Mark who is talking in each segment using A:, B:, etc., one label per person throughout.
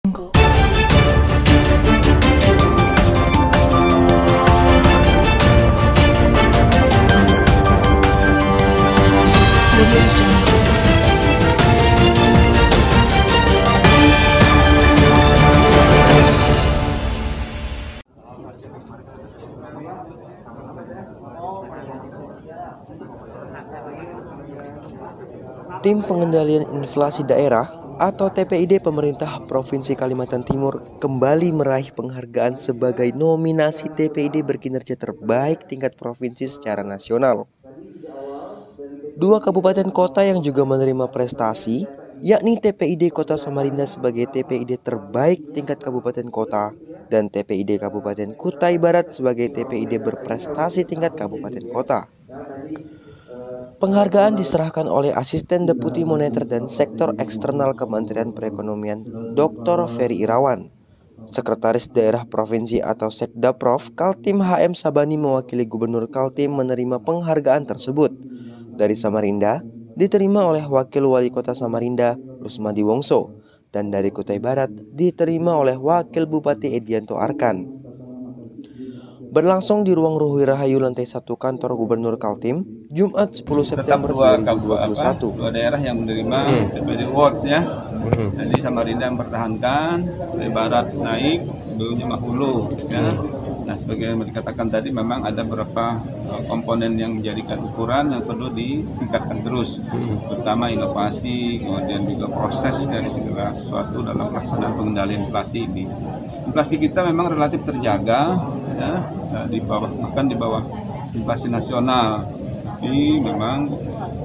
A: Tim Pengendalian Inflasi Daerah atau TPID pemerintah Provinsi Kalimantan Timur kembali meraih penghargaan sebagai nominasi TPID berkinerja terbaik tingkat provinsi secara nasional. Dua kabupaten kota yang juga menerima prestasi, yakni TPID Kota Samarinda sebagai TPID terbaik tingkat kabupaten kota dan TPID Kabupaten Kutai Barat sebagai TPID berprestasi tingkat kabupaten kota. Penghargaan diserahkan oleh Asisten Deputi Moneter dan Sektor Eksternal Kementerian Perekonomian, Dr. Ferry Irawan. Sekretaris Daerah Provinsi atau Sekdaprov Kaltim HM Sabani mewakili Gubernur Kaltim menerima penghargaan tersebut. Dari Samarinda, diterima oleh Wakil Wali Kota Samarinda, Rusmadi Wongso, dan dari Kutai Barat diterima oleh Wakil Bupati Edianto Arkan. Berlangsung di ruang Ruhui Rahayu lantai 1 kantor Gubernur Kaltim, Jumat 10 September 2021.
B: Dua daerah yang menerima TPID Awards ya. Jadi Samarinda mempertahankan, Kutai Barat naik, sebelumnya Mahulu ya. Nah, sebagai yang dikatakan tadi memang ada beberapa komponen yang menjadikan ukuran yang perlu ditingkatkan terus, terutama inovasi, kemudian juga proses dari segala sesuatu dalam pelaksanaan pengendalian inflasi ini. Inflasi kita memang relatif terjaga, ya, bahkan di bawah inflasi nasional. Tapi memang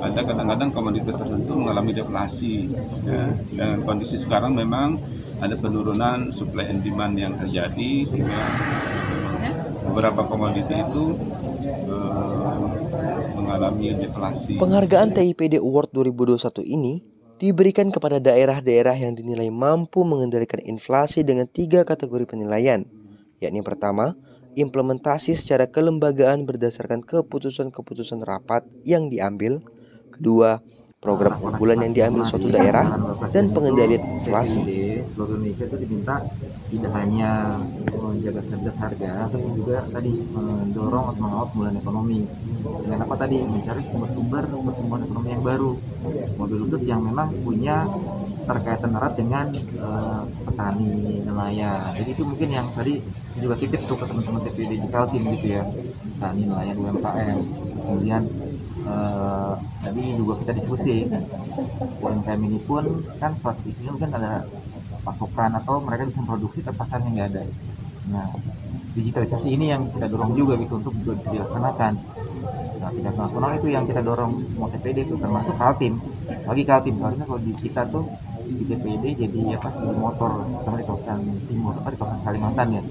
B: ada kadang-kadang komoditas tertentu mengalami deflasi, ya. Dan kondisi sekarang memang ada penurunan supply and demand yang terjadi sehingga beberapa komoditi itu mengalami deflasi.
A: Penghargaan TIPD Award 2021 ini diberikan kepada daerah-daerah yang dinilai mampu mengendalikan inflasi dengan 3 kategori penilaian, yakni pertama, implementasi secara kelembagaan berdasarkan keputusan-keputusan rapat yang diambil, kedua, program unggulan yang diambil suatu daerah, dan pengendalian inflasi.
C: Seluruh Indonesia itu diminta tidak hanya menjaga stabilitas harga, tapi juga tadi mendorong atau mengawal pemulihan ekonomi. Dengan apa tadi? Mencari sumber-sumber pertumbuhan ekonomi yang baru, model khusus yang memang punya terkaitan erat dengan petani, nelayan. Jadi itu mungkin yang tadi juga titip tuh ke teman-teman TPID di Kaltim gitu ya, petani, nelayan, UMKM. Kemudian tadi juga kita diskusi UMKM ini pun kan suatu isinya mungkin ada pasokan atau mereka bisa produksi tapi pasarnya nggak ada. Nah, digitalisasi ini yang kita dorong juga gitu untuk dilaksanakan. Nah, tingkat nasional itu yang kita dorong semua TPID itu termasuk Kaltim. Lagi Kaltim, karena kalau di kita tuh di TPID jadi apa di motor sama di kawasan timur, di kawasan Kalimantan ya.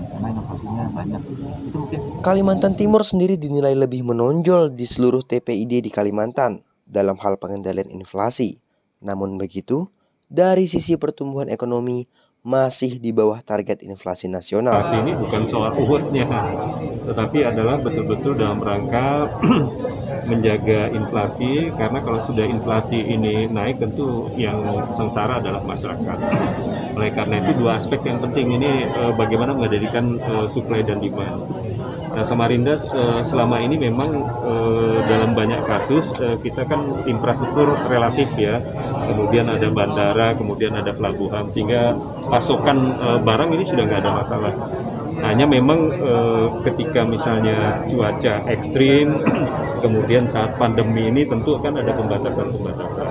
C: Karena inovasinya banyak. Itu mungkin
A: Kalimantan Timur sendiri dinilai lebih menonjol di seluruh TPID di Kalimantan dalam hal pengendalian inflasi. Namun begitu, dari sisi pertumbuhan ekonomi masih di bawah target inflasi nasional.
D: Ini bukan soal uhudnya, tetapi adalah betul-betul dalam rangka menjaga inflasi, karena kalau sudah inflasi ini naik tentu yang sengsara adalah masyarakat. Oleh karena itu dua aspek yang penting ini bagaimana mengendalikan supply dan demand. Nah, Samarinda selama ini memang dalam banyak kasus kita kan infrastruktur relatif ya, kemudian ada bandara, kemudian ada pelabuhan, sehingga pasokan barang ini sudah nggak ada masalah. Hanya memang ketika misalnya cuaca ekstrim, kemudian saat pandemi ini tentu kan ada pembatasan-pembatasan.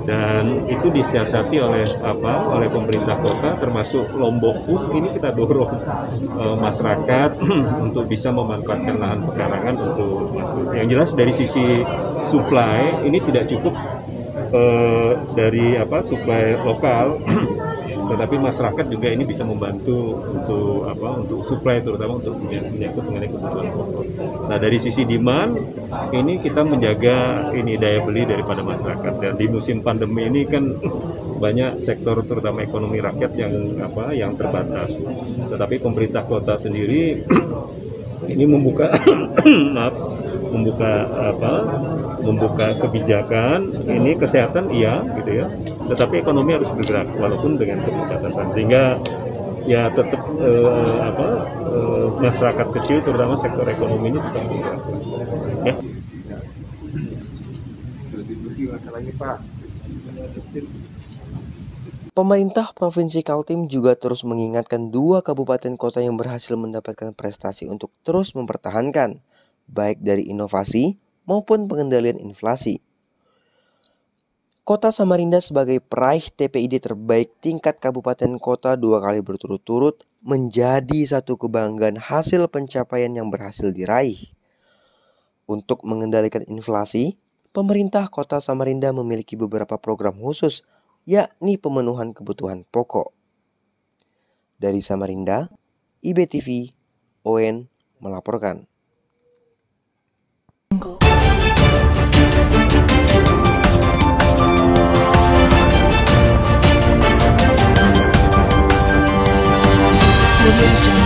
D: Dan itu disiasati oleh pemerintah kota, termasuk Lombok pun ini kita dorong masyarakat untuk bisa memanfaatkan lahan pekarangan untuk masuk. Yang jelas dari sisi supply ini tidak cukup dari supply lokal, tetapi masyarakat juga ini bisa membantu untuk supply, terutama untuk menyangkut mengenai kebutuhan pokok. Nah, dari sisi demand ini kita menjaga ini daya beli daripada masyarakat, dan di musim pandemi ini kan banyak sektor terutama ekonomi rakyat yang terbatas. Tetapi pemerintah kota sendiri ini membuka membuka kebijakan ini kesehatan iya gitu ya, tetapi ekonomi harus bergerak walaupun dengan keterbatasan, sehingga ya tetap masyarakat kecil terutama sektor ekonomi ini tetap bergerak ya.
A: Pemerintah Provinsi Kaltim juga terus mengingatkan 2 kabupaten kota yang berhasil mendapatkan prestasi untuk terus mempertahankan, baik dari inovasi maupun pengendalian inflasi. Kota Samarinda sebagai peraih TPID terbaik tingkat kabupaten kota 2 kali berturut-turut menjadi satu kebanggaan hasil pencapaian yang berhasil diraih. Untuk mengendalikan inflasi, pemerintah Kota Samarinda memiliki beberapa program khusus, yakni pemenuhan kebutuhan pokok. Dari Samarinda, IBTV, Owen melaporkan.
E: Audio